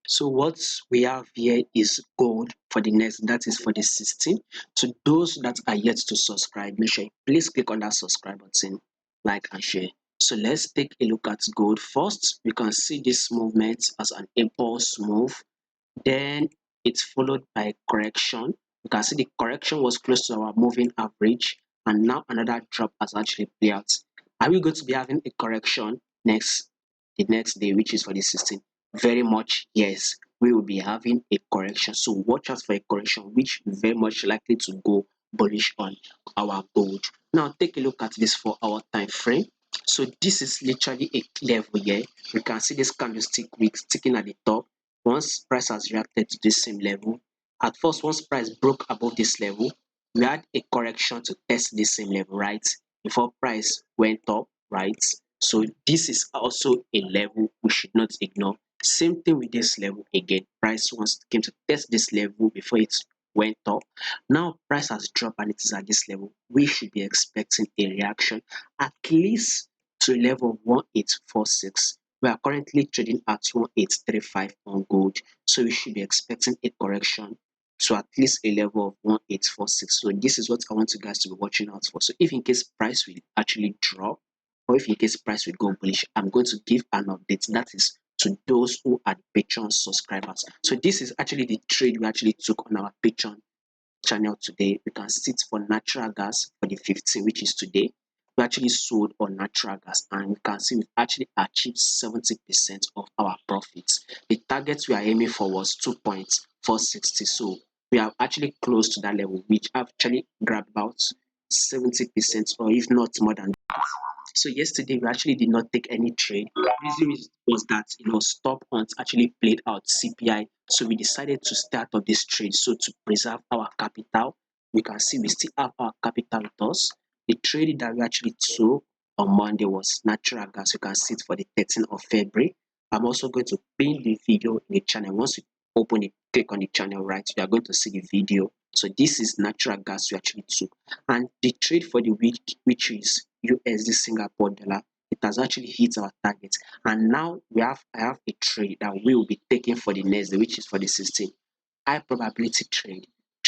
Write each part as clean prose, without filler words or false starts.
So what we have here is gold for the next, that is for the 16th. So those that are yet to subscribe, make sure you please click on that subscribe button, like and share. So let's take a look at gold first. We can see this movement as an impulse move. Then it's followed by a correction. You can see the correction was close to our moving average, and now another drop has actually played out. Are we going to be having a correction the next day, which is for the 16th? Very much yes, we will be having a correction. So watch out for a correction, which very much likely to go bullish on our gold. Now take a look at this 4-hour time frame. So this is literally a level here. You can see this candlestick wick sticking at the top. Once price has reacted to this same level, at first once price broke above this level, we had a correction to test this same level, right, before price went up, right? So this is also a level we should not ignore. Same thing with this level again. Price once came to test this level before it went up. Now price has dropped and it is at this level. We should be expecting a reaction at least to a level of 1846. We are currently trading at 1835 on gold, so we should be expecting a correction to at least a level of 1846. So this is what I want you guys to be watching out for. So if in case price will actually drop, or if in case price will go bullish, I'm going to give an update, that is to those who are the Patreon subscribers. So this is actually the trade we actually took on our Patreon channel today. We can see it for natural gas for the 15th, which is today. We actually sold on natural gas, and we can see we actually achieved 70% of our profits. The target we are aiming for was 2.460. So we are actually close to that level, which actually grabbed about 70%, or if not more than that. So yesterday we actually did not take any trade. The reason was that stop hunt actually played out CPI. So we decided to start of this trade. So to preserve our capital, we can see we still have our capital with us. The trade that we actually took on Monday was natural gas. You can see it for the 13th of February. I'm also going to pin the video in the channel. Once you open it, click on the channel, right, you are going to see the video. So this is natural gas we actually took. And the trade for the week, which is USD Singapore dollar, it has actually hit our target. And now I have a trade that we will be taking for the next day, which is for the 16th. High probability trade.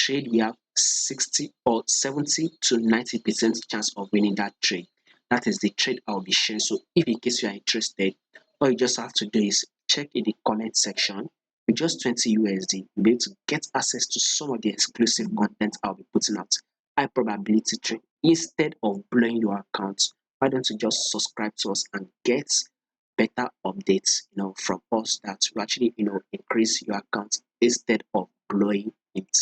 We have 60 or 70 to 90% chance of winning that trade. That is the trade I'll be sharing. So if in case you are interested, all you just have to do is check in the comment section. With just 20 USD, you'll be able to get access to some of the exclusive content I'll be putting out. High probability trade. Instead of blowing your account, why don't you just subscribe to us and get better updates from us that will actually increase your account instead of blowing it.